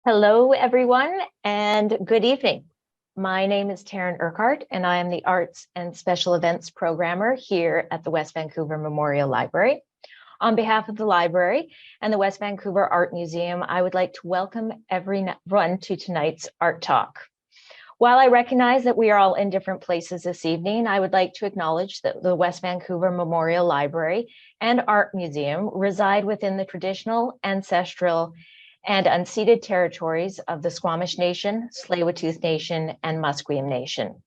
Hello, everyone, and good evening. My name is Taryn Urquhart, and I am the Arts and Special Events Programmer here at the West Vancouver Memorial Library. On behalf of the library and the West Vancouver Art Museum, I would like to welcome everyone to tonight's Art Talk. While I recognize that we are all in different places this evening, I would like to acknowledge that the West Vancouver Memorial Library and Art Museum reside within the traditional, ancestral, and unceded territories of the Squamish Nation, Tsleil-Waututh Nation, and Musqueam Nation.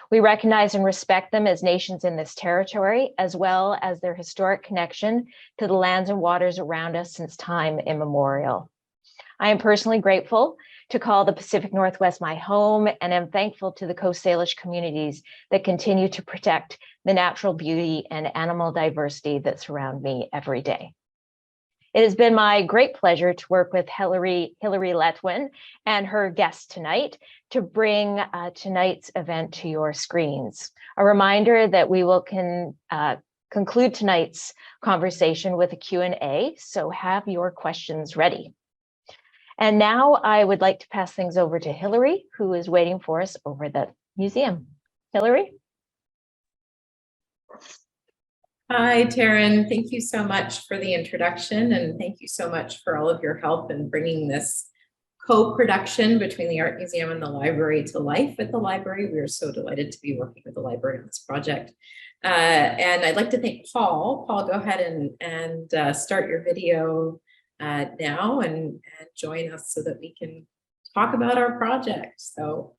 We recognize and respect them as nations in this territory, as well as their historic connection to the lands and waters around us since time immemorial. I am personally grateful to call the Pacific Northwest my home, and am thankful to the Coast Salish communities that continue to protect the natural beauty and animal diversity that surround me every day. It has been my great pleasure to work with Hilary Letwin and her guests tonight to bring tonight's event to your screens. A reminder that we will conclude tonight's conversation with a Q&A, so have your questions ready. And now I would like to pass things over to Hilary, who is waiting for us over the museum. Hilary? Hi, Taryn. Thank you so much for the introduction, and thank you so much for all of your help in bringing this co-production between the Art Museum and the library to life at the library. We are so delighted to be working with the library on this project. And I'd like to thank Paul. Paul, go ahead and start your video now and join us so that we can talk about our project. So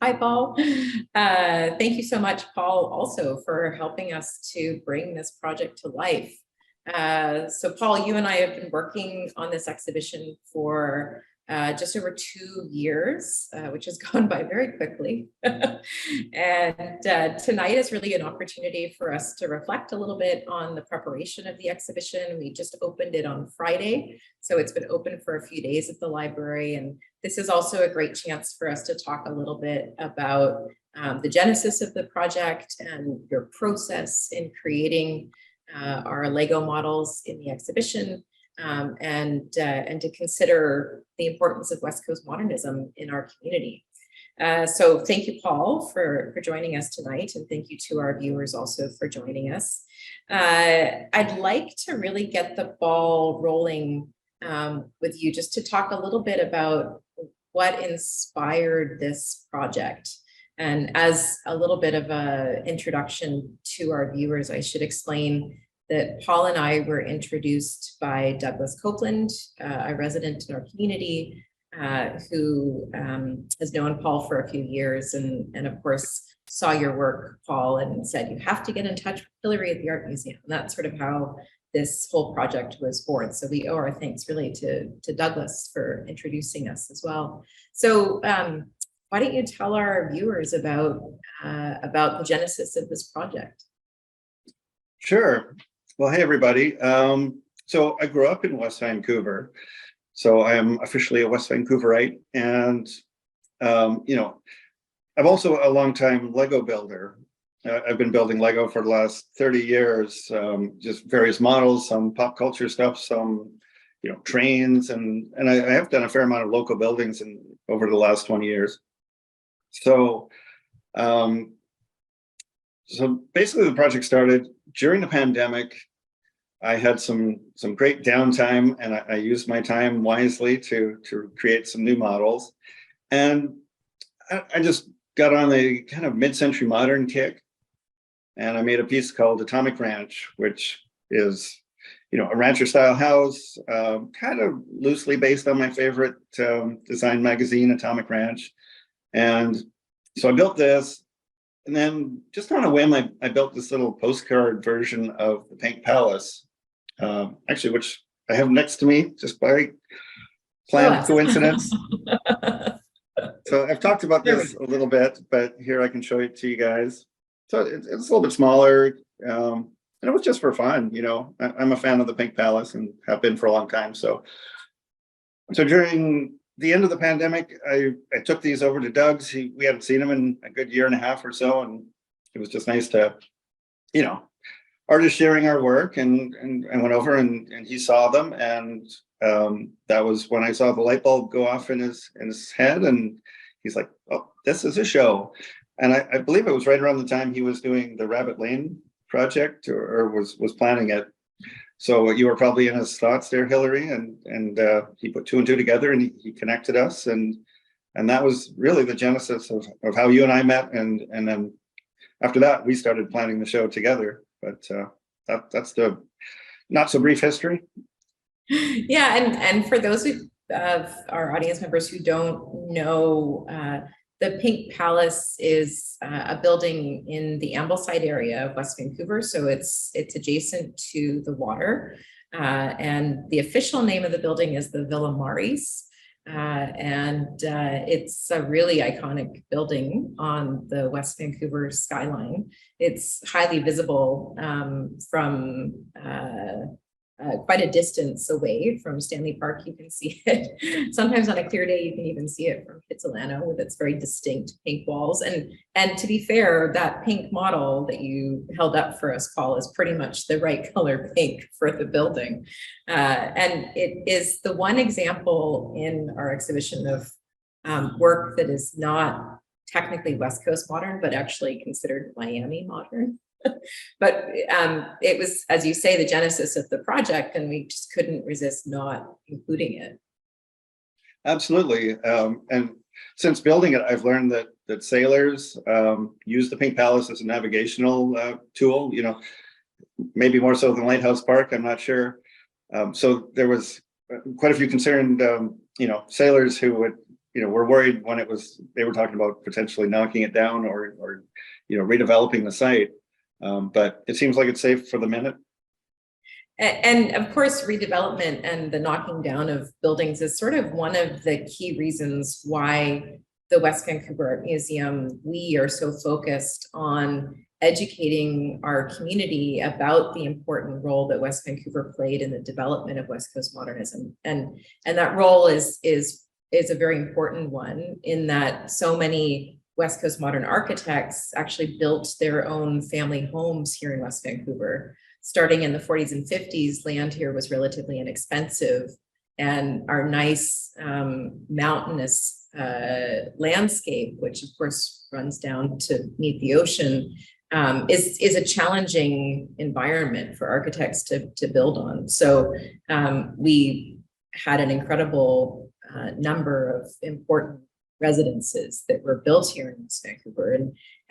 hi, Paul. Thank you so much, Paul, also for helping us to bring this project to life. So Paul, you and I have been working on this exhibition for just over 2 years, which has gone by very quickly. And tonight is really an opportunity for us to reflect a little bit on the preparation of the exhibition. We just opened it on Friday, so it's been open for a few days at the library. And this is also a great chance for us to talk a little bit about the genesis of the project and your process in creating our Lego models in the exhibition, and to consider the importance of West Coast modernism in our community. So thank you, Paul, for joining us tonight, and thank you to our viewers also for joining us. I'd like to really get the ball rolling with you, just to talk a little bit about what inspired this project. And as a little bit of an introduction to our viewers, I should explain that Paul and I were introduced by Douglas Copeland, a resident in our community, who has known Paul for a few years, and of course saw your work, Paul, and said, you have to get in touch with Hilary at the Art Museum. And that's sort of how this whole project was born. So we owe our thanks really to Douglas for introducing us as well. So why don't you tell our viewers about the genesis of this project? Sure. Well, hey, everybody. So I grew up in West Vancouver. So I am officially a West Vancouverite. And, you know, I'm also a longtime Lego builder. I've been building Lego for the last 30 years, just various models, some pop culture stuff, some, you know, trains, and I have done a fair amount of local buildings over the last 20 years. So, so basically the project started during the pandemic. I had some great downtime, and I used my time wisely to create some new models. And I just got on a kind of mid-century modern kick. And I made a piece called Atomic Ranch, which is, you know, a rancher style house, kind of loosely based on my favorite design magazine, Atomic Ranch. And so I built this, and then just on a whim, I built this little postcard version of the Pink Palace, actually, which I have next to me just by planned coincidence. So I've talked about this a little bit, but here I can show it to you guys. So it's a little bit smaller, and it was just for fun. You know, I'm a fan of the Pink Palace and have been for a long time. So during the end of the pandemic, I took these over to Doug's. We hadn't seen him in a good year and a half or so, and it was just nice to, you know, artists sharing our work, and I went over and he saw them, and that was when I saw the light bulb go off in his head, and he's like, "Oh, this is a show." And I believe it was right around the time he was doing the Rabbit Lane project, or was planning it. So you were probably in his thoughts there, Hilary, and he put two and two together, and he connected us, and that was really the genesis of how you and I met, and then after that we started planning the show together. But that's the not so brief history. Yeah, and for those of our audience members who don't know, the Pink Palace is a building in the Ambleside area of West Vancouver, so it's adjacent to the water, and the official name of the building is the Villa Maris, and it's a really iconic building on the West Vancouver skyline. It's highly visible from quite a distance away from Stanley Park. You can see it. Sometimes on a clear day, you can even see it from Kitsilano with its very distinct pink walls. And to be fair, that pink model that you held up for us, Paul, is pretty much the right color pink for the building. And it is the one example in our exhibition of work that is not technically West Coast modern, but actually considered Miami modern. But it was, as you say, the genesis of the project, and we just couldn't resist not including it. Absolutely. And since building it, I've learned that sailors use the Pink Palace as a navigational tool, maybe more so than Lighthouse Park, I'm not sure. So there was quite a few concerned, sailors who would, were worried when they were talking about potentially knocking it down or redeveloping the site. But it seems like it's safe for the minute. And of course, redevelopment and the knocking down of buildings is sort of one of the key reasons why the West Vancouver Art Museum, we are so focused on educating our community about the important role that West Vancouver played in the development of West Coast modernism. And that role is a very important one, in that so many West Coast modern architects actually built their own family homes here in West Vancouver. Starting in the 40s and 50s, land here was relatively inexpensive, and our nice mountainous landscape, which of course runs down to meet the ocean, is a challenging environment for architects to build on. So we had an incredible number of important residences that were built here in West Vancouver.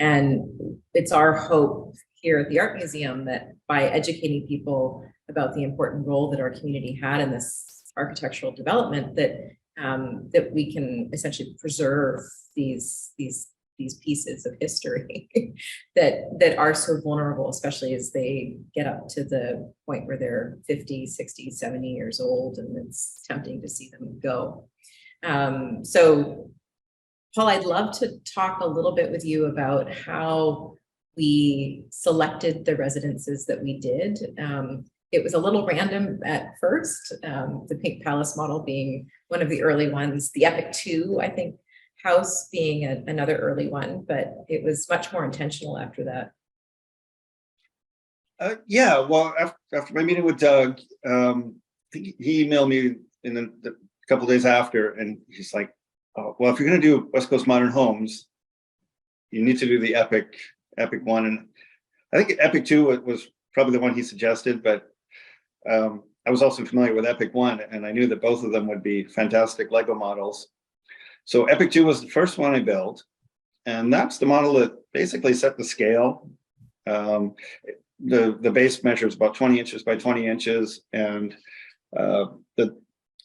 And it's our hope here at the Art Museum that by educating people about the important role that our community had in this architectural development, that we can essentially preserve these pieces of history that are so vulnerable, especially as they get up to the point where they're 50, 60, 70 years old, and it's tempting to see them go. So Paul, I'd love to talk a little bit with you about how we selected the residences that we did. It was a little random at first, the Pink Palace model being one of the early ones, the Epic 2, I think, house being another early one, but it was much more intentional after that. Yeah, well, after my meeting with Doug, I think he emailed me in a couple of days after, and he's like, "Oh, well, if you're going to do West Coast Modern Homes, you need to do the Epic 1." And I think Epic 2 was probably the one he suggested, but I was also familiar with Epic 1, and I knew that both of them would be fantastic Lego models. So Epic 2 was the first one I built, and that's the model that basically set the scale. The base measures about 20 inches by 20 inches, and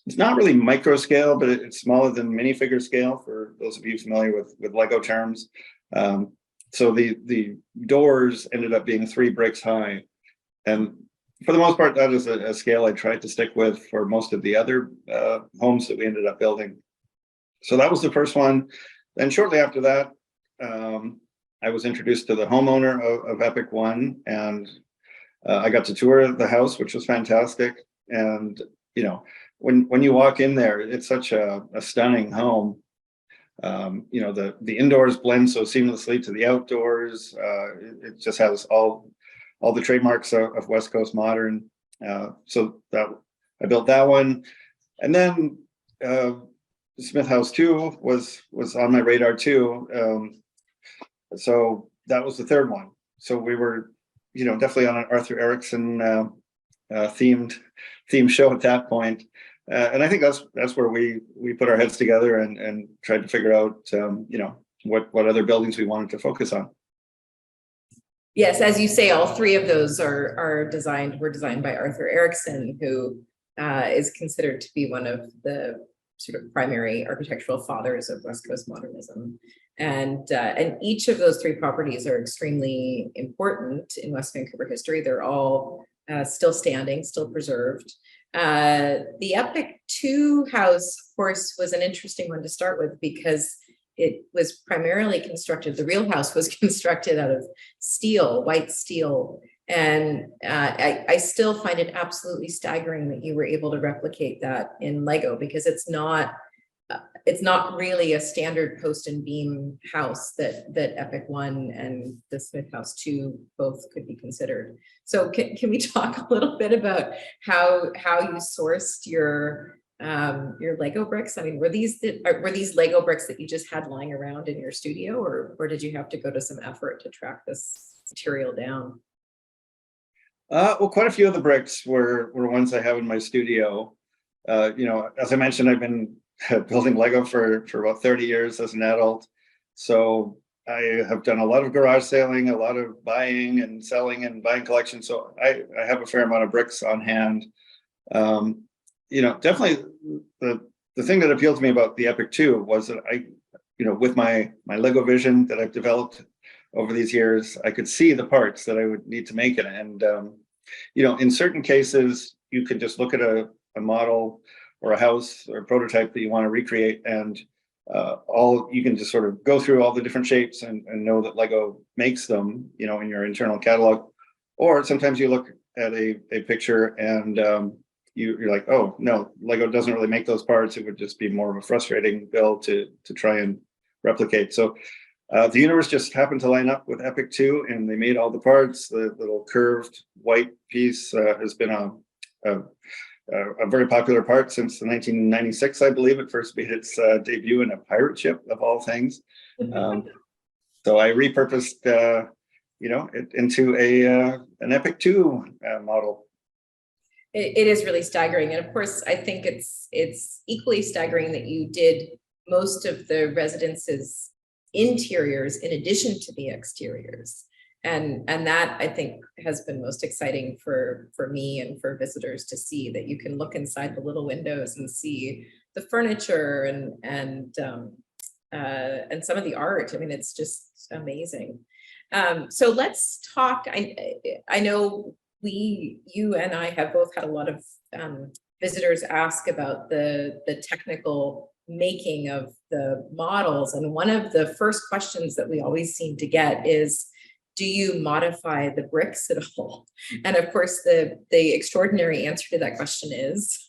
it's not really micro scale, but it's smaller than minifigure scale for those of you familiar with Lego terms. So the doors ended up being 3 bricks high, and for the most part, that is a scale I tried to stick with for most of the other homes that we ended up building. So that was the first one. Then shortly after that, I was introduced to the homeowner of Epic 1, and I got to tour the house, which was fantastic. And when you walk in there, it's such a stunning home. The indoors blend so seamlessly to the outdoors. It just has all all the trademarks of West Coast Modern. So that I built that one, and then Smith House 2 was on my radar too. So that was the third one. So we were, definitely on an Arthur Erickson themed show at that point. And I think that's where we put our heads together and tried to figure out, what other buildings we wanted to focus on. Yes, as you say, all three of those were designed by Arthur Erickson, who is considered to be one of the sort of primary architectural fathers of West Coast modernism. And each of those three properties are extremely important in West Vancouver history. They're all still standing, still preserved. The Epic 2 house, of course, was an interesting one to start with because it was primarily constructed, the real house was constructed out of steel, white steel. And I still find it absolutely staggering that you were able to replicate that in Lego, because it's not really a standard post and beam house that Epic 1 and the Smith House 2 both could be considered. So can we talk a little bit about how you sourced your Lego bricks? I mean, were these Lego bricks that you just had lying around in your studio, or did you have to go to some effort to track this material down? Well, quite a few of the bricks were ones I have in my studio. As I mentioned, I've been building Lego for about 30 years as an adult. So I have done a lot of garage sailing, a lot of buying and selling and buying collections. So I have a fair amount of bricks on hand. Definitely the thing that appealed to me about the Epic 2 was that with my Lego vision that I've developed over these years, I could see the parts that I would need to make it. And, in certain cases, you could just look at a model or a house or a prototype that you want to recreate, and you can just sort of go through all the different shapes and know that Lego makes them, in your internal catalog. Or sometimes you look at a picture and you're like, oh no, Lego doesn't really make those parts. It would just be more of a frustrating build to try and replicate. So the universe just happened to line up with Epic 2, and they made all the parts. The little curved white piece has been a very popular part since 1996, I believe. It first made its debut in a pirate ship, of all things. So I repurposed, it into an Epic 2 model. It is really staggering, and of course, I think it's equally staggering that you did most of the residence's interiors in addition to the exteriors. And that, I think, has been most exciting for me and for visitors to see, that you can look inside the little windows and see the furniture and some of the art. I mean, it's just amazing. So let's talk. I know you and I have both had a lot of visitors ask about the technical making of the models, and one of the first questions that we always seem to get is, do you modify the bricks at all? And of course, the extraordinary answer to that question is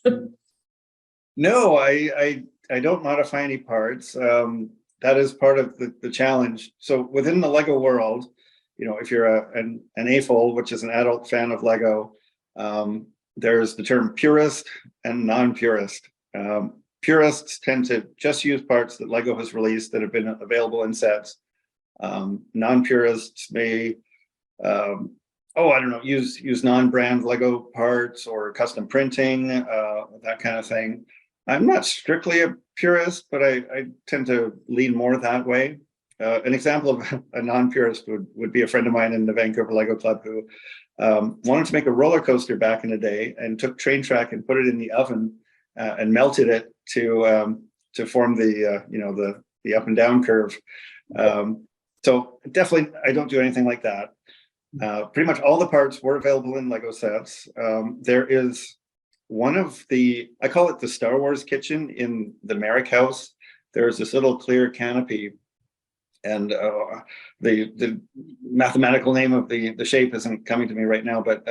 no. I don't modify any parts. That is part of the challenge. So within the Lego world, if you're an AFOL, which is an adult fan of Lego, there's the term purist and non-purist. Purists tend to just use parts that Lego has released that have been available in sets. Non-purists may, use non-brand Lego parts or custom printing, that kind of thing. I'm not strictly a purist, but I tend to lean more that way. An example of a non-purist would be a friend of mine in the Vancouver Lego Club who wanted to make a roller coaster back in the day and took train track and put it in the oven and melted it to form the up and down curve. So definitely, I don't do anything like that. Pretty much all the parts were available in Lego sets. There is one of I call it the Star Wars kitchen in the Merrick house. There's this little clear canopy, and the mathematical name of the shape isn't coming to me right now, but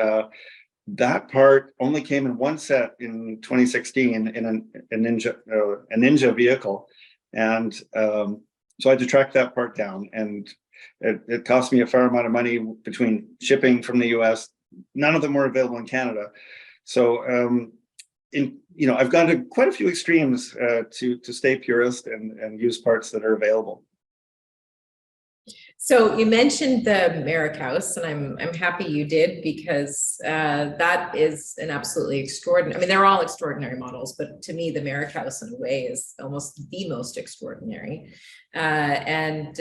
that part only came in one set in 2016 in a Ninja vehicle. And so I had to track that part down. And It cost me a fair amount of money between shipping from the US. None of them were available in Canada. So, I've gone to quite a few extremes to stay purist and use parts that are available. So you mentioned the Merrick House, and I'm happy you did, because that is an absolutely extraordinary. I mean, they're all extraordinary models, but to me, the Merrick House in a way is almost the most extraordinary. I'd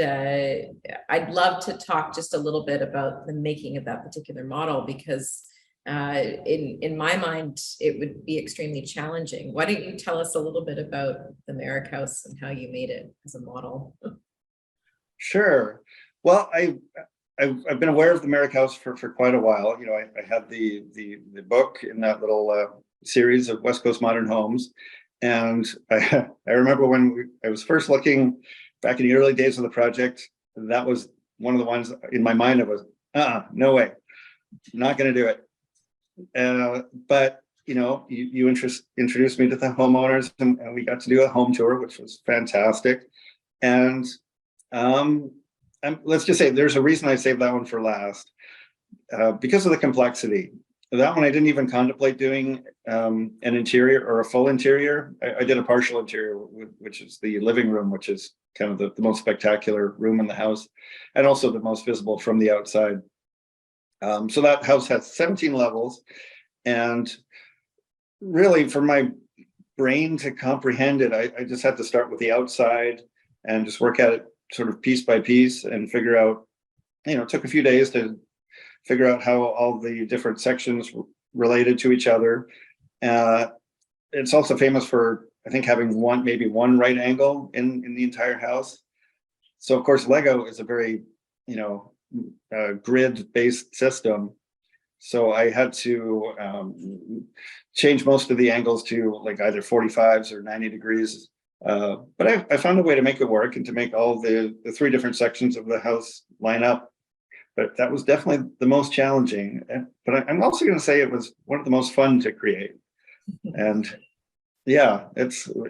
love to talk just a little bit about the making of that particular model, because in my mind, it would be extremely challenging. Why don't you tell us a little bit about the Merrick House and how you made it as a model? Sure. Well, I've been aware of the Merrick House for quite a while. I had the book in that little series of West Coast Modern Homes, and I remember when I was first looking back in the early days of the project. That was one of the ones in my mind. It was, no way, not going to do it. But you introduced me to the homeowners, and we got to do a home tour, which was fantastic. And let's just say there's a reason I saved that one for last, because of the complexity. That one I didn't even contemplate doing an interior or a full interior. I did a partial interior, which is the living room, which is kind of the most spectacular room in the house, and also the most visible from the outside. So that house has 17 levels, and really for my brain to comprehend it, I just had to start with the outside and just work at it sort of piece by piece and figure out, it took a few days to figure out how all the different sections related to each other. It's also famous for, I think, having maybe one right angle in the entire house. So of course, Lego is a very, grid-based system. So I had to change most of the angles to like either 45s or 90 degrees. But I found a way to make it work and to make all the three different sections of the house line up. But that was definitely the most challenging. But I'm also going to say it was one of the most fun to create. And yeah,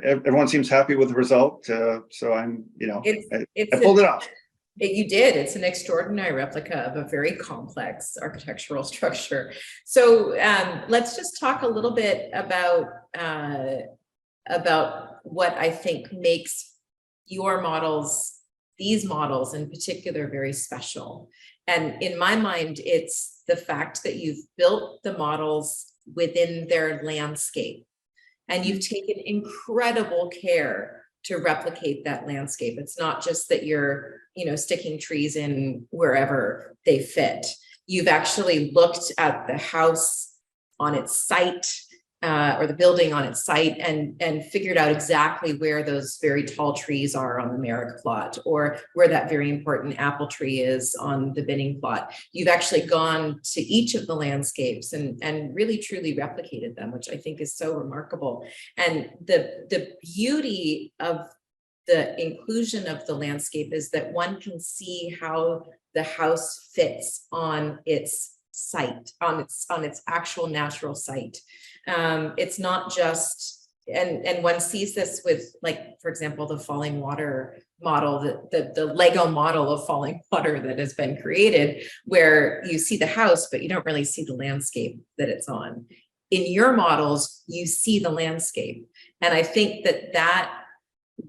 everyone seems happy with the result. So I'm, I pulled it off. You did. It's an extraordinary replica of a very complex architectural structure. So let's just talk a little bit about what I think makes your models, these models in particular, very special. And in my mind, it's the fact that you've built the models within their landscape, and you've taken incredible care to replicate that landscape. It's not just that you're, sticking trees in wherever they fit. You've actually looked at the house on its site, or the building on its site, and figured out exactly where those very tall trees are on the Merrick plot, or where that very important apple tree is on the Binning plot. You've actually gone to each of the landscapes and really truly replicated them, which I think is so remarkable. And the beauty of the inclusion of the landscape is that one can see how the house fits on its site, on its actual natural site. It's not just, and one sees this with, like, for example, the falling water model, the Lego model of falling water that has been created, where you see the house, but you don't really see the landscape that it's on. In your models, you see the landscape. And I think that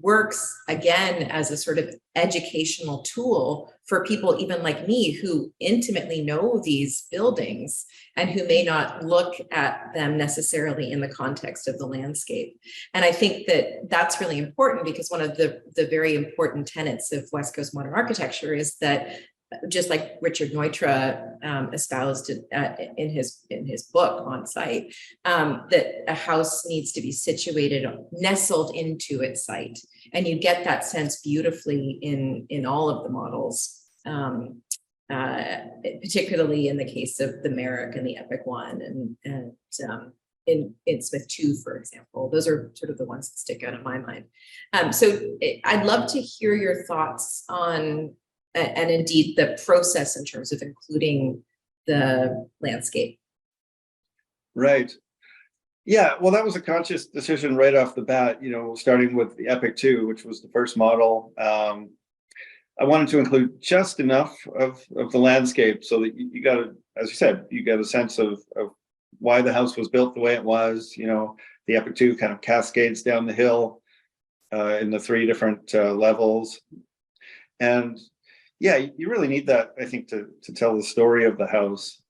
works again as a sort of educational tool for people even like me who intimately know these buildings and who may not look at them necessarily in the context of the landscape. And I think that that's really important, because one of the very important tenets of West Coast modern architecture is that, just like Richard Neutra espoused in his book On Site, that a house needs to be situated, nestled into its site, and you get that sense beautifully in all of the models, particularly in the case of the Merrick and the Epic one, and in Smith 2, for example. Those are sort of the ones that stick out in my mind. So I'd love to hear your thoughts on, and indeed the process in terms of including the landscape. Right. Yeah, well, that was a conscious decision right off the bat, starting with the Epic 2, which was the first model. I wanted to include just enough of the landscape so that you got to, as you said, you get a sense of why the house was built the way it was. You know, the Epic 2 kind of cascades down the hill in the 3 different levels. And yeah, you really need that, I think, to tell the story of the house.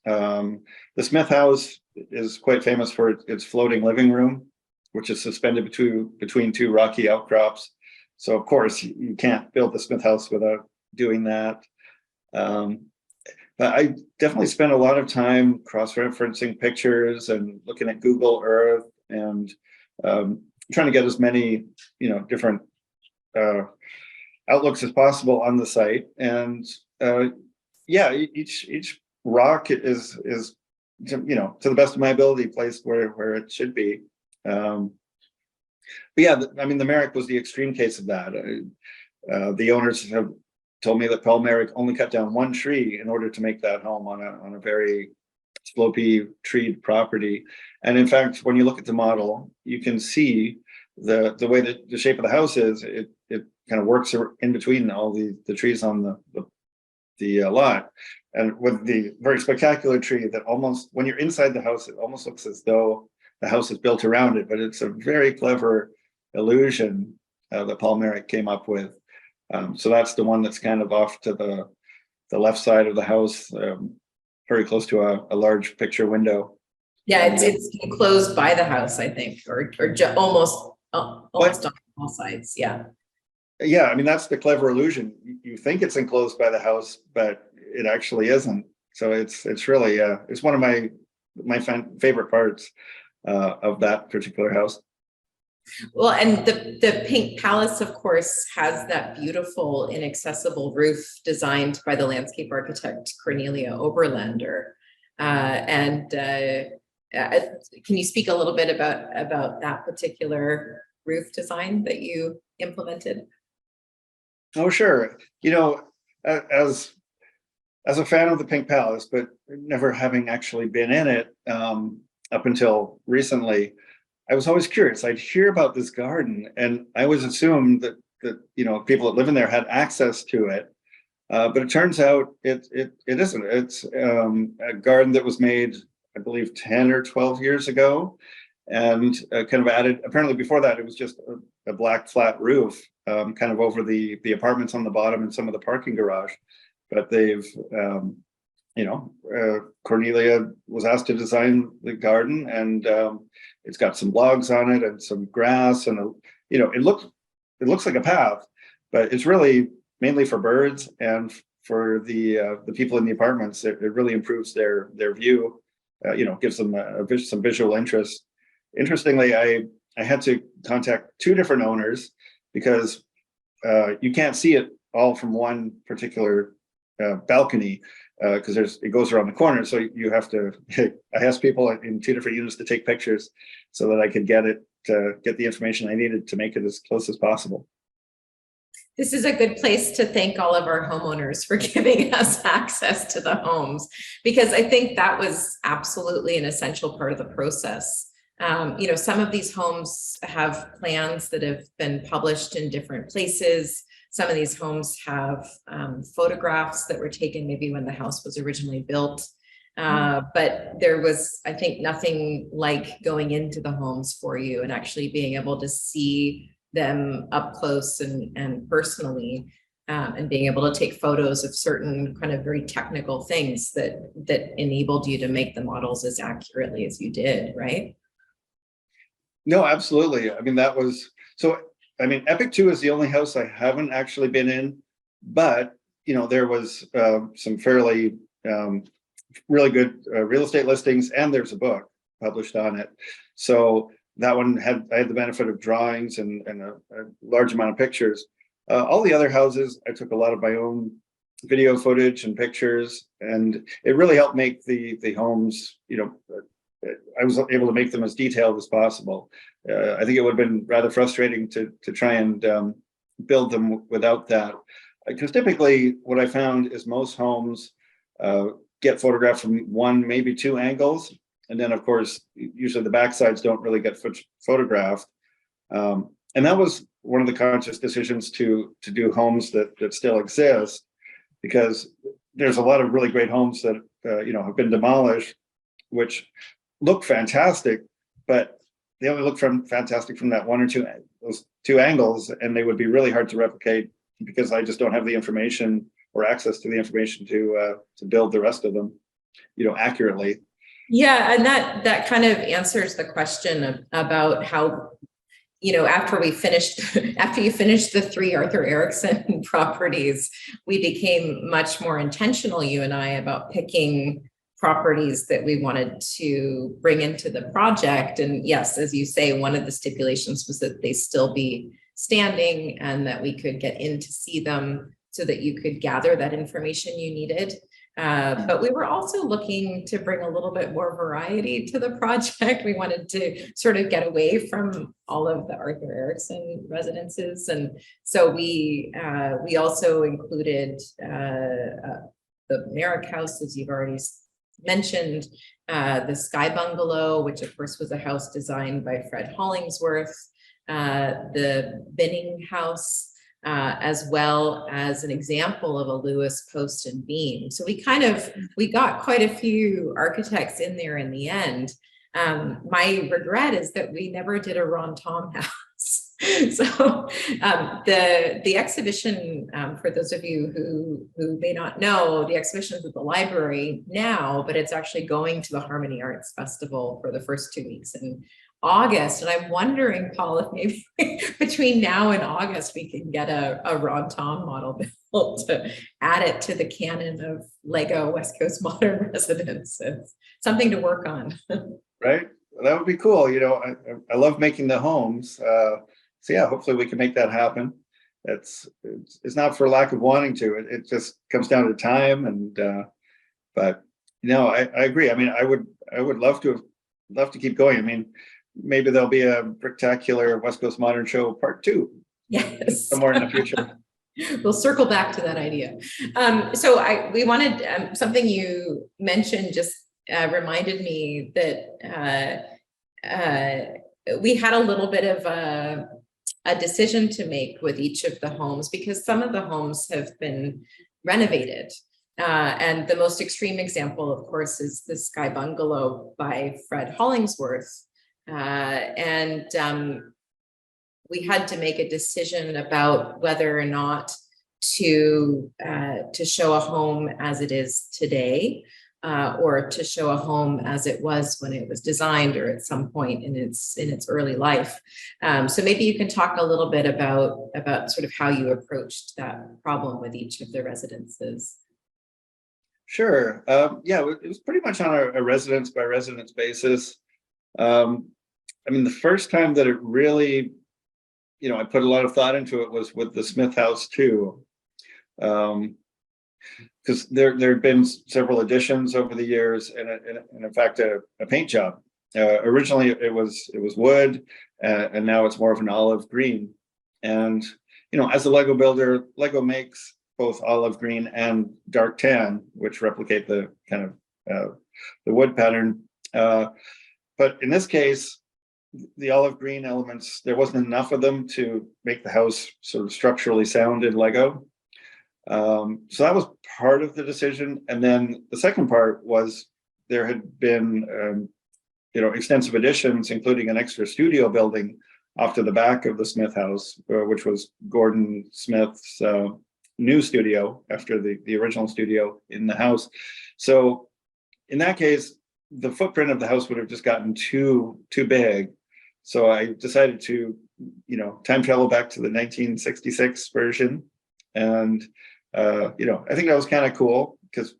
The Smith house is quite famous for its floating living room, which is suspended between 2 rocky outcrops. So of course you can't build the Smith house without doing that. But I definitely spent a lot of time cross-referencing pictures and looking at Google Earth and trying to get as many, different outlooks as possible on the site. And yeah, each rock is to the best of my ability placed where it should be. But yeah, I mean, the Merrick was the extreme case of that. The owners have told me that Paul Merrick only cut down 1 tree in order to make that home on a very slopey treed property. And in fact, when you look at the model, you can see the way that the shape of the house is. It kind of works in between all the trees on the lot, and with the very spectacular tree that almost, when you're inside the house, it almost looks as though the house is built around it. But it's a very clever illusion that Paul Merrick came up with. So that's the one that's kind of off to the left side of the house, very close to a large picture window. Yeah, it's enclosed by the house, I think, or almost on all sides. Yeah. Yeah, I mean, that's the clever illusion. You think it's enclosed by the house, but it actually isn't. So it's really it's one of my favorite parts of that particular house. Well, and the Pink Palace, of course, has that beautiful inaccessible roof designed by the landscape architect Cornelia Oberlander. Can you speak a little bit about that particular roof design that you implemented? Oh, sure. As a fan of the Pink Palace, but never having actually been in it up until recently, I was always curious. I'd hear about this garden, and I always assumed that people that live in there had access to it. But it turns out it isn't. It's a garden that was made, I believe, 10 or 12 years ago, and kind of added. Apparently, before that, it was just a black flat roof, kind of over the apartments on the bottom and some of the parking garage. But they've Cornelia was asked to design the garden, and it's got some logs on it and some grass, and it looks like a path, but it's really mainly for birds and for the people in the apartments. It really improves their view, gives them some visual interest. Interestingly, I had to contact 2 different owners because you can't see it all from one particular balcony, because it goes around the corner. So you have to, I asked people in 2 different units to take pictures so that I could get the information I needed to make it as close as possible. This is a good place to thank all of our homeowners for giving us access to the homes, because I think that was absolutely an essential part of the process. Some of these homes have plans that have been published in different places. Some of these homes have photographs that were taken maybe when the house was originally built. But there was, I think, nothing like going into the homes for you and actually being able to see them up close and personally, and being able to take photos of certain kind of very technical things that enabled you to make the models as accurately as you did, right? No, absolutely. I mean, that was so. I mean, Epic 2 is the only house I haven't actually been in, but there was some fairly really good real estate listings, and there's a book published on it. So that one I had the benefit of drawings and a large amount of pictures. All the other houses, I took a lot of my own video footage and pictures, and it really helped make the homes, I was able to make them as detailed as possible. I think it would have been rather frustrating to try and build them without that. Because typically what I found is most homes get photographed from 1, maybe 2 angles. And then, of course, usually the backsides don't really get photographed. And that was one of the conscious decisions to do homes that still exist, because there's a lot of really great homes that have been demolished, which look fantastic, but they only look fantastic from that one or two those two angles, and they would be really hard to replicate because I just don't have the information or access to the information to build the rest of them, accurately. Yeah, and that kind of answers the question about how, after you finished the 3 Arthur Erickson properties, we became much more intentional, you and I, about picking properties that we wanted to bring into the project. And yes, as you say, one of the stipulations was that they still be standing and that we could get in to see them so that you could gather that information you needed. But we were also looking to bring a little bit more variety to the project. We wanted to sort of get away from all of the Arthur Erickson residences. And so we also included the Merrick House, as you've already mentioned, the Sky Bungalow, which of course was a house designed by Fred Hollingsworth, the Binning House, as well as an example of a Lewis post and beam. So we got quite a few architects in there in the end. My regret is that we never did a Ron Tom house. So the exhibition, for those of you who may not know, the exhibition is at the library now, but it's actually going to the Harmony Arts Festival for the first 2 weeks in August. And I'm wondering, Paul, if maybe between now and August, we can get a Ron Tom model built to add it to the canon of Lego West Coast modern residence. It's something to work on. Right? That would be cool. I love making the homes. So yeah, hopefully we can make that happen. It's not for lack of wanting to. It just comes down to time. And but I agree. I mean, I would love to keep going. I mean, maybe there'll be a Bricktacular West Coast Modern Show Part 2. Yes. Somewhere in the future. We'll circle back to that idea. So we wanted something you mentioned just reminded me that we had a little bit of a decision to make with each of the homes, because some of the homes have been renovated. And the most extreme example, of course, is the Sky Bungalow by Fred Hollingsworth. And we had to make a decision about whether or not to show a home as it is today, or to show a home as it was when it was designed, or at some point in its early life. So maybe you can talk a little bit about sort of how you approached that problem with each of the residences. Sure. Yeah, it was pretty much on a residence by residence basis. I mean, the first time that it really, I put a lot of thought into it was with the Smith House too. Because there had been several additions over the years, and in fact a paint job. Originally it was wood, and now it's more of an olive green. And as a Lego builder, Lego makes both olive green and dark tan, which replicate the kind of the wood pattern. But in this case, the olive green elements, there wasn't enough of them to make the house sort of structurally sound in Lego. So that was part of the decision. And then the second part was there had been, extensive additions, including an extra studio building off to the back of the Smith House, which was Gordon Smith's new studio after the original studio in the house. So in that case, the footprint of the house would have just gotten too big. So I decided to, time travel back to the 1966 version. And I think that was kind of cool because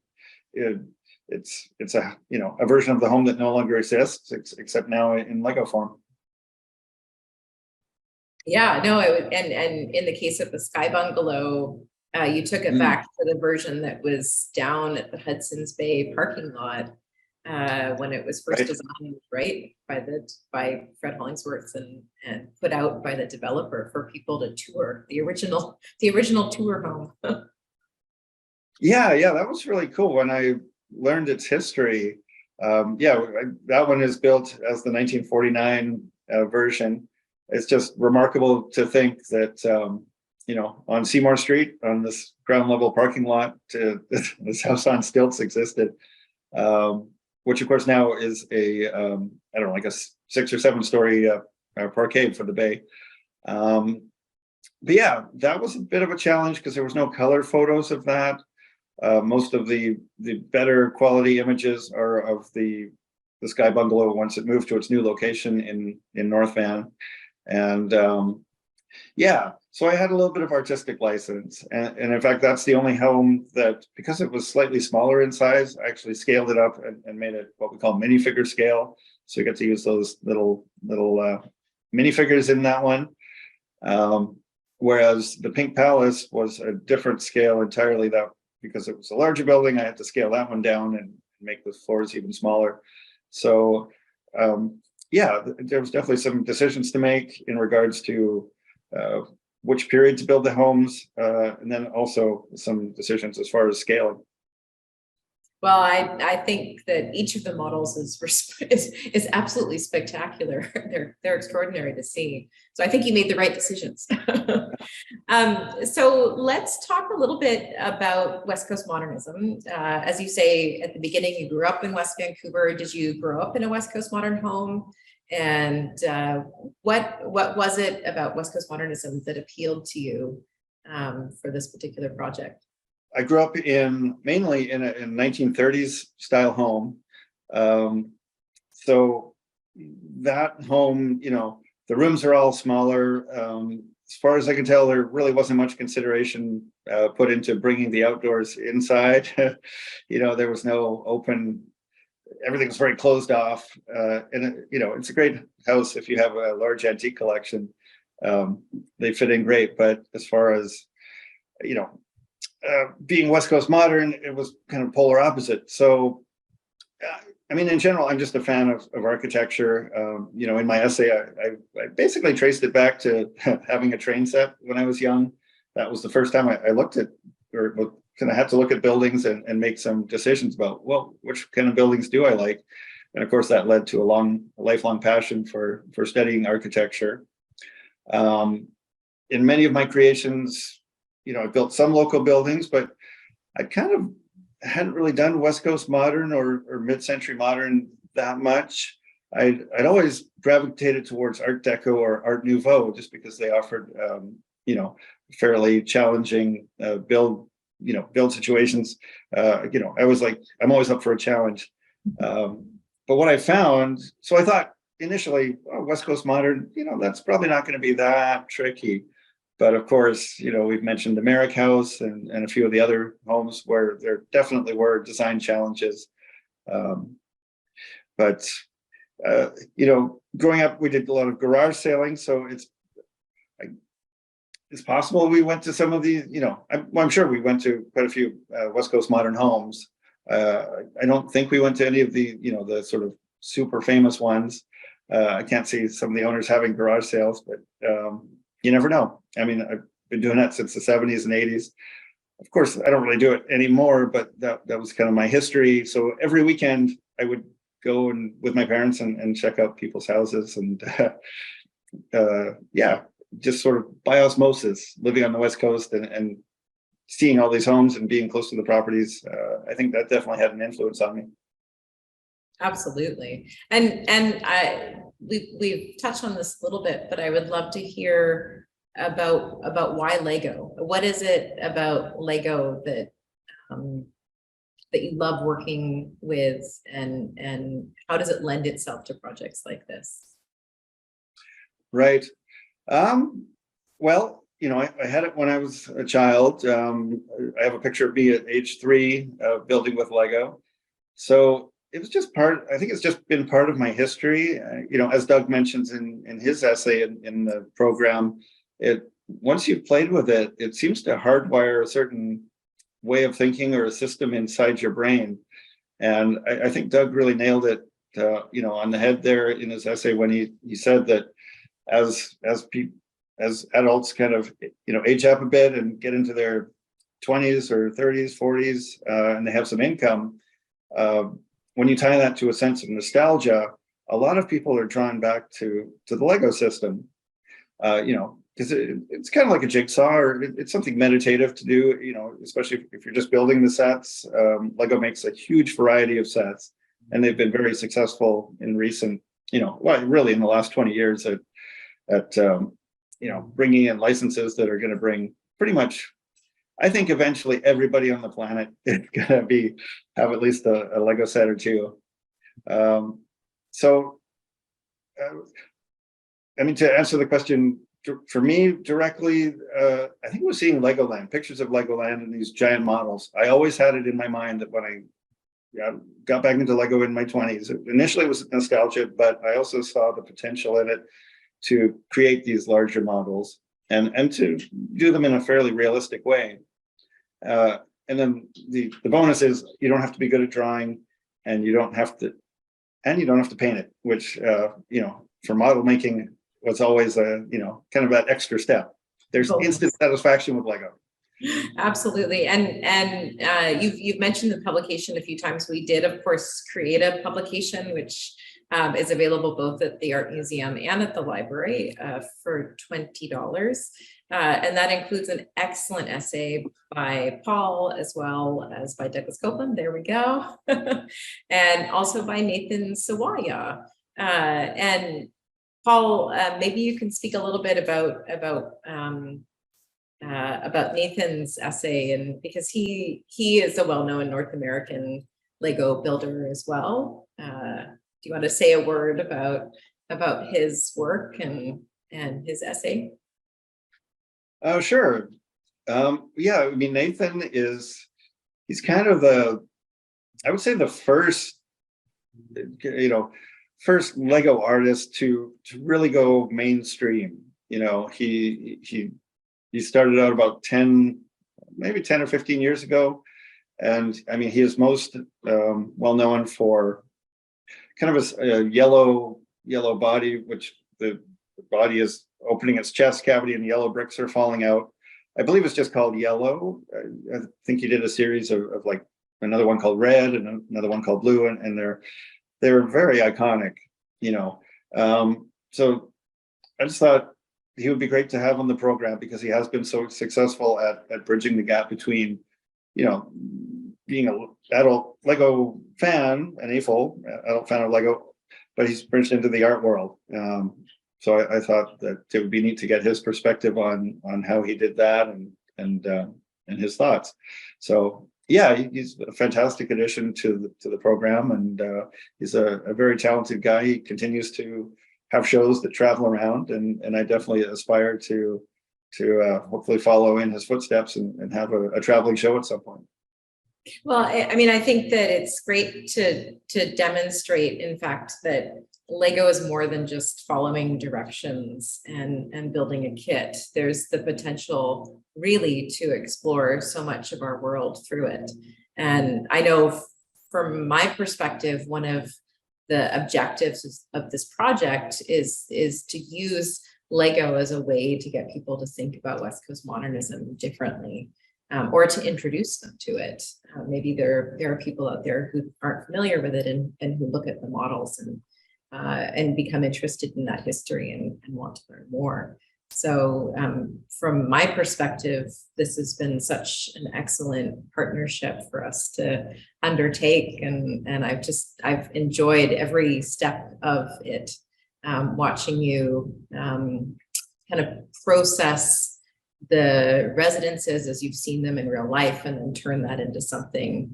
it's a version of the home that no longer exists, except now in Lego form. Yeah, no, and in the case of the Sky Bungalow, you took it back to the version that was down at the Hudson's Bay parking lot when it was first designed, right, by Fred Hollingsworth and put out by the developer for people to tour the original tour home. Yeah, that was really cool when I learned its history. That one is built as the 1949 version, it's just remarkable to think that, on Seymour Street, on this ground level parking lot, this house on stilts existed, which of course now is a, I don't know, like a 6 or 7 story parkade for the bay. But yeah, that was a bit of a challenge because there was no color photos of that. Most of the better quality images are of the Sky Bungalow once it moved to its new location in North Van. And yeah, so I had a little bit of artistic license. And in fact, that's the only home that, because it was slightly smaller in size, I actually scaled it up and made it what we call minifigure scale. So you get to use those little minifigures in that one. Whereas the Pink Palace was a different scale entirely, that because it was a larger building, I had to scale that one down and make the floors even smaller. So yeah, there was definitely some decisions to make in regards to which period to build the homes, and then also some decisions as far as scaling. Well, I think that each of the models is absolutely spectacular. They're extraordinary to see. So I think you made the right decisions. So let's talk a little bit about West Coast modernism. As you say at the beginning, you grew up in West Vancouver. Did you grow up in a West Coast modern home? And what was it about West Coast modernism that appealed to you for this particular project? I grew up mainly in a 1930s style home. So that home, the rooms are all smaller. As far as I can tell, there really wasn't much consideration put into bringing the outdoors inside. There was no open, everything was very closed off. And it's a great house if you have a large antique collection. They fit in great, but as far as, being West Coast modern, it was kind of polar opposite. So, in general, I'm just a fan of architecture. In my essay, I basically traced it back to having a train set when I was young. That was the first time I looked at, or kind of had to look at buildings and make some decisions about, well, which kind of buildings do I like? And of course, that led to a lifelong passion for studying architecture. In many of my creations, I built some local buildings, but I kind of hadn't really done West Coast modern or mid-century modern that much. I'd always gravitated towards Art Deco or Art Nouveau just because they offered, fairly challenging build situations. I was like, I'm always up for a challenge. But what I found, so I thought initially, West Coast modern, that's probably not going to be that tricky. But of course, we've mentioned the Merrick House and a few of the other homes where there definitely were design challenges. But growing up, we did a lot of garage sailing. So it's possible we went to some of these, I'm sure we went to quite a few West Coast modern homes. I don't think we went to any of the, the sort of super famous ones. I can't see some of the owners having garage sales, but you never know. I've been doing that since the 70s and 80s. Of course, I don't really do it anymore, but that was kind of my history. So every weekend I would go with my parents and check out people's houses and just sort of by osmosis, living on the West Coast and seeing all these homes and being close to the properties. I think that definitely had an influence on me. Absolutely. And we've touched on this a little bit, but I would love to hear about why Lego. What is it about Lego that you love working with, and how does it lend itself to projects like this? Right. Well, I had it when I was a child. I have a picture of me at age 3 building with Lego. So it was just I think it's just been part of my history. As Doug mentions in his essay in the program, once you've played with it, it seems to hardwire a certain way of thinking or a system inside your brain. And I think Doug really nailed it, on the head there in his essay when he said that as adults kind of, age up a bit and get into their 20s or 30s, 40s, and they have some income, when you tie that to a sense of nostalgia, a lot of people are drawn back to the Lego system. because it's kind of like a jigsaw, or it's something meditative to do, especially if you're just building the sets. Lego makes a huge variety of sets, and they've been very successful in recent, really in the last 20 years at bringing in licenses that are going to bring pretty much, I think eventually everybody on the planet is going to have at least a Lego set or two. To answer the question for me directly, I think it was seeing Legoland, pictures of Legoland and these giant models. I always had it in my mind that when I got back into Lego in my 20s, initially it was nostalgia, but I also saw the potential in it to create these larger models and to do them in a fairly realistic way. And then the bonus is you don't have to be good at drawing, and you don't have to paint it, which for model making was always kind of that extra step. There's instant satisfaction with Lego. Absolutely. And you've mentioned the publication a few times. We did, of course, create a publication, which is available both at the Art Museum and at the library for $20. And that includes an excellent essay by Paul, as well as by Douglas Copeland. There we go. And also by Nathan Sawaya. And Paul, maybe you can speak a little bit about Nathan's essay, and because he is a well-known North American Lego builder as well. Do you want to say a word about his work and his essay? Oh, sure. Nathan he's kind of I would say the first, first Lego artist to really go mainstream. He started out about 10 or 15 years ago. And I mean, he is most well known for kind of a yellow body, which the body is opening its chest cavity and yellow bricks are falling out. I believe it's just called Yellow. I think he did a series of like another one called Red and another one called Blue, and they're very iconic, So I just thought he would be great to have on the program because he has been so successful at bridging the gap between, being an adult Lego fan, an adult fan of Lego, but he's bridged into the art world. So I thought that it would be neat to get his perspective on how he did that and his thoughts. So yeah, he's a fantastic addition to the program, and he's a very talented guy. He continues to have shows that travel around, and I definitely aspire to hopefully follow in his footsteps and have a traveling show at some point. Well, I mean, I think that it's great to demonstrate, in fact, that Lego is more than just following directions and building a kit. There's the potential really to explore so much of our world through it. And I know from my perspective, one of the objectives of this project is to use Lego as a way to get people to think about West Coast modernism differently. Or to introduce them to it. Maybe there are people out there who aren't familiar with it and who look at the models and become interested in that history and want to learn more. So from my perspective, this has been such an excellent partnership for us to undertake, and I've enjoyed every step of it, watching you kind of process the residences as you've seen them in real life, and then turn that into something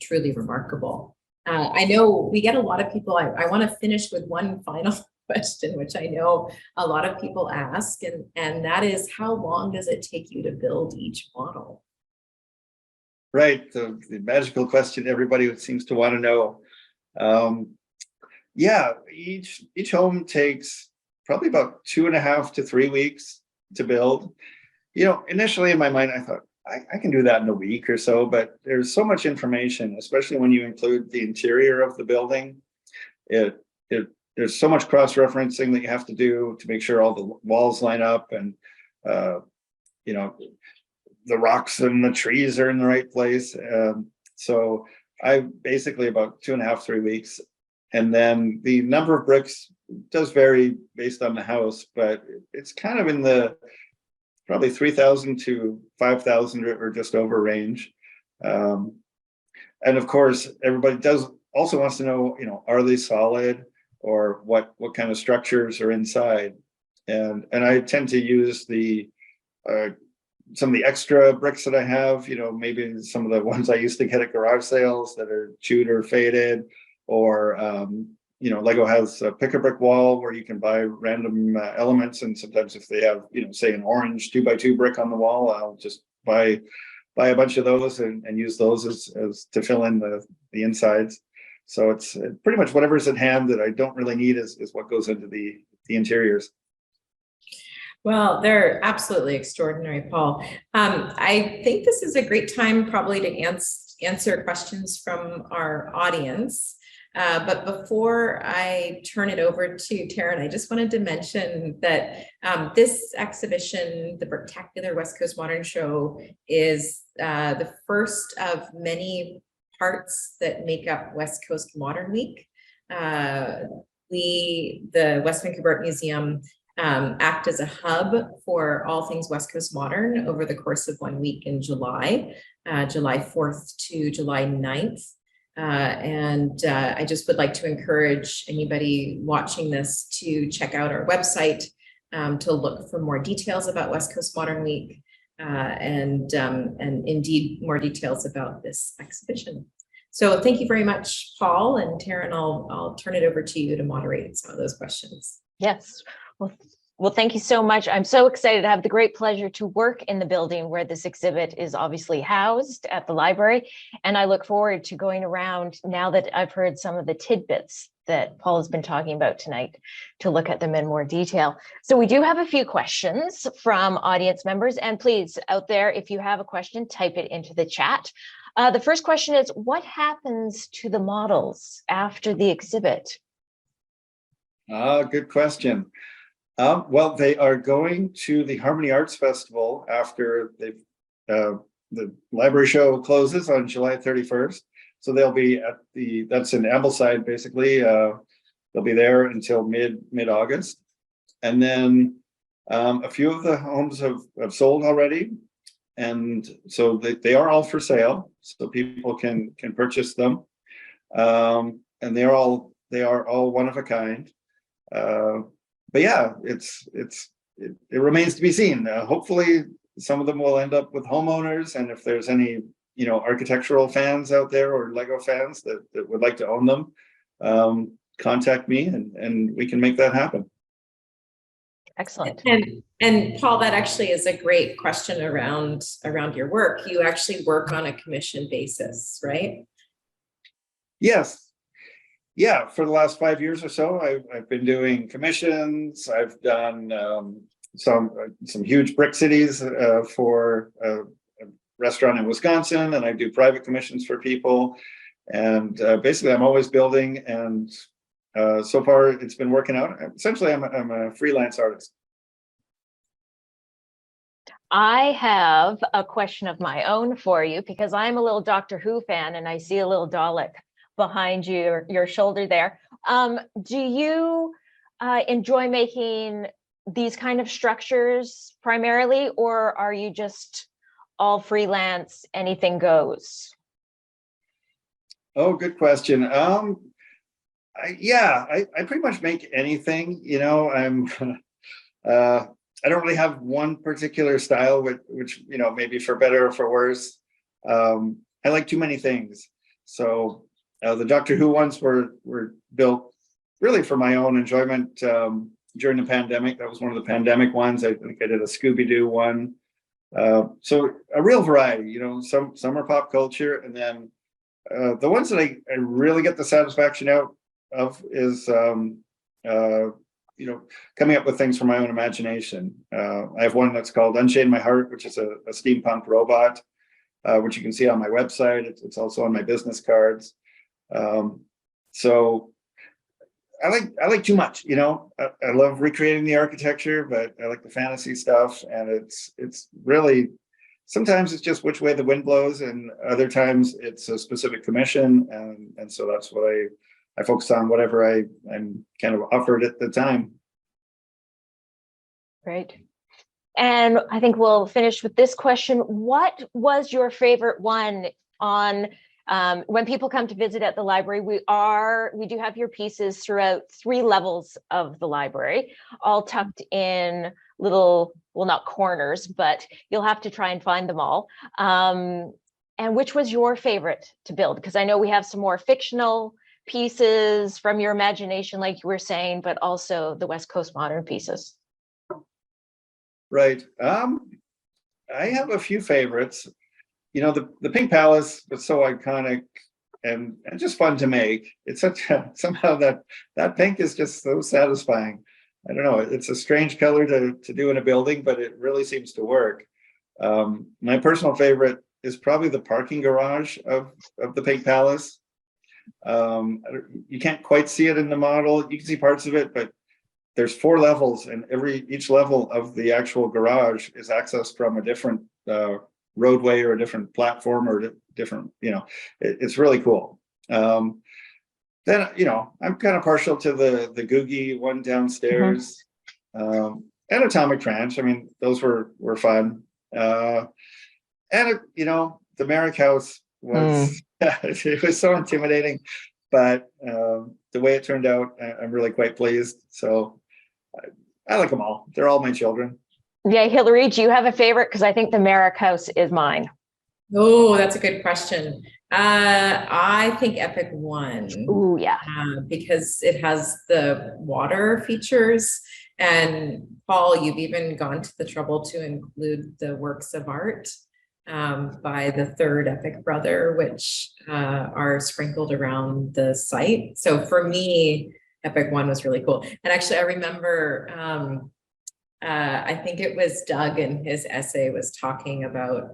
truly remarkable. I know we get a lot of people. I want to finish with one final question, which I know a lot of people ask, and that is, how long does it take you to build each model? Right, the magical question everybody seems to want to know. Yeah, each home takes probably about 2.5 to 3 weeks to build. Initially in my mind, I thought I can do that in a week or so, but there's so much information, especially when you include the interior of the building. There's so much cross-referencing that you have to do to make sure all the walls line up, and the rocks and the trees are in the right place. So I basically about 2.5, 3 weeks. And then the number of bricks does vary based on the house, but it's kind of in the probably 3,000 to 5,000 or just over range. And of course, everybody also wants to know, are they solid, or what kind of structures are inside? And I tend to use some of the extra bricks that I have, maybe some of the ones I used to get at garage sales that are chewed or faded, or Lego has a pick a brick wall where you can buy random elements, and sometimes if they have, say an orange 2x2 brick on the wall, I'll just buy a bunch of those and use those as to fill in the insides. So it's pretty much whatever's at hand that I don't really need is what goes into the interiors. Well, they're absolutely extraordinary, Paul. I think this is a great time probably to answer questions from our audience. But before I turn it over to Taryn, I just wanted to mention that this exhibition, the Bricktacular West Coast Modern Show, is the first of many parts that make up West Coast Modern Week. The West Vancouver Art Museum act as a hub for all things West Coast Modern over the course of 1 week in July, July 4th to July 9th. I just would like to encourage anybody watching this to check out our website to look for more details about West Coast Modern Week and indeed more details about this exhibition. So thank you very much, Paul, and Taryn, I'll turn it over to you to moderate some of those questions. Yes. Well, thank you so much. I'm so excited to have the great pleasure to work in the building where this exhibit is obviously housed at the library. And I look forward to going around now that I've heard some of the tidbits that Paul has been talking about tonight to look at them in more detail. So we do have a few questions from audience members, and please out there, if you have a question, type it into the chat. The first question is, what happens to the models after the exhibit? Good question. Well, they are going to the Harmony Arts Festival after the library show closes on July 31st. So they'll be at that's in Ambleside, basically. They'll be there until mid-August. And then a few of the homes have sold already. And so they are all for sale. So people can purchase them. And they are all one of a kind. But yeah, it remains to be seen. Hopefully, some of them will end up with homeowners, and if there's any architectural fans out there or Lego fans that would like to own them, contact me and we can make that happen. Excellent. And Paul, that actually is a great question around your work. You actually work on a commission basis, right? Yes. Yeah, for the last 5 years or so, I've been doing commissions. I've done some huge brick cities for a restaurant in Wisconsin, and I do private commissions for people. And basically, I'm always building, and so far it's been working out. Essentially, I'm a freelance artist. I have a question of my own for you, because I'm a little Doctor Who fan, and I see a little Dalek behind you, your shoulder there. Do you enjoy making these kind of structures primarily, or are you just all freelance, anything goes? Oh, good question. I pretty much make anything. I don't really have one particular style, which maybe for better or for worse. I like too many things. So the Doctor Who ones were built really for my own enjoyment during the pandemic. That was one of the pandemic ones. I think I did a Scooby-Doo one. So a real variety, some are pop culture. And then the ones that I really get the satisfaction out of is, coming up with things from my own imagination. I have one that's called Unchain My Heart, which is a steampunk robot, which you can see on my website. It's also on my business cards. So I like too much, I love recreating the architecture, but I like the fantasy stuff. And it's really, sometimes it's just which way the wind blows, and other times it's a specific commission. And so that's what I focus on whatever I'm kind of offered at the time. Great. And I think we'll finish with this question. What was your favorite one on when people come to visit at the library? We do have your pieces throughout 3 levels of the library, all tucked in little, well, not corners, but you'll have to try and find them all. And which was your favorite to build? Because I know we have some more fictional pieces from your imagination, like you were saying, but also the West Coast modern pieces. Right. I have a few favorites. You know, the Pink Palace was so iconic and just fun to make. It's such somehow that pink is just so satisfying. I don't know. It's a strange color to do in a building, but it really seems to work. My personal favorite is probably the parking garage of the Pink Palace. You can't quite see it in the model. You can see parts of it, but there's 4 levels, and each level of the actual garage is accessed from a different roadway or a different platform or different, you know, it's really cool. Then, you know, I'm kind of partial to the Googie one downstairs, and Atomic Ranch. I mean, those were fun. And, you know, the Merrick House was, it was so intimidating, but the way it turned out, I'm really quite pleased. So I like them all. They're all my children. Yeah, Hilary, do you have a favorite? Because I think the Merrick House is mine. Oh, that's a good question. I think Epic won. Oh, yeah. Because it has the water features. And Paul, you've even gone to the trouble to include the works of art by the 3rd Epic brother, which are sprinkled around the site. So for me, Epic one was really cool. And actually, I remember, I think it was Doug in his essay was talking about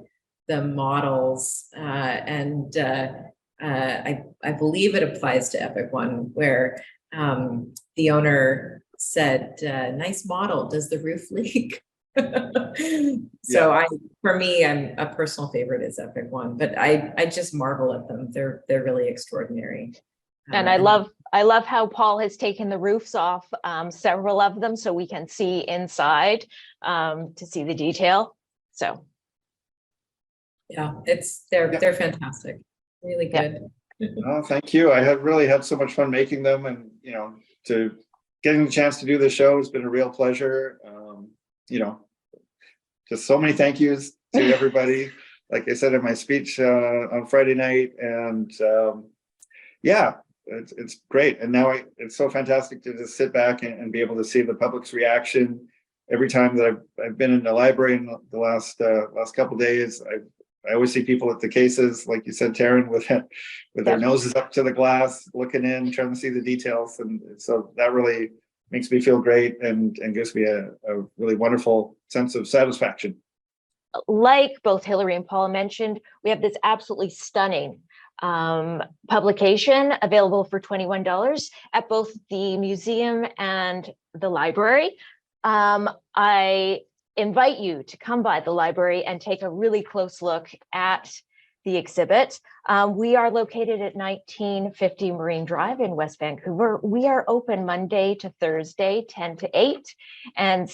the models, and I believe it applies to Epic one, where the owner said, "Nice model. Does the roof leak?" So for me, a personal favorite is Epic one, but I just marvel at them. They're really extraordinary. And I love how Paul has taken the roofs off, several of them, so we can see inside to see the detail. So yeah, they're fantastic, really good. Oh, thank you. I have really had so much fun making them, and you know, getting the chance to do the show has been a real pleasure. You know, just so many thank yous to everybody. Like I said in my speech on Friday night, and yeah. It's great, and now it's so fantastic to just sit back and be able to see the public's reaction every time that I've been in the library in the last couple of days. I always see people at the cases, like you said, Taryn, with their noses up to the glass, looking in, trying to see the details, and so that really makes me feel great and gives me a really wonderful sense of satisfaction. Like both Hilary and Paul mentioned, we have this absolutely stunning publication available for $21 at both the museum and the library. I invite you to come by the library and take a really close look at the exhibit. We are located at 1950 Marine Drive in West Vancouver. We are open Monday to Thursday, 10 to 8, and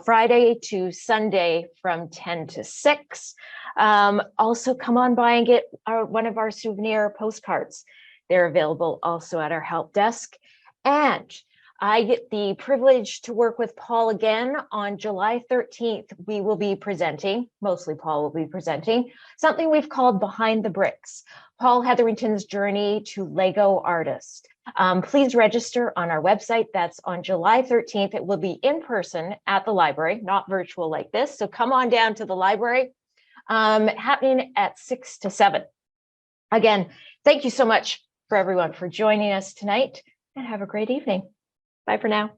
Friday to Sunday from 10 to 6. Also come on by and get one of our souvenir postcards. They're available also at our help desk. And I get the privilege to work with Paul again on July 13th. We will be presenting, mostly Paul will be presenting, something we've called Behind the Bricks, Paul Hetherington's journey to Lego artist. Please register on our website. That's on July 13th. It will be in person at the library, not virtual like this. So come on down to the library, happening at 6 to 7. Again, thank you so much for everyone for joining us tonight, and have a great evening. Bye for now.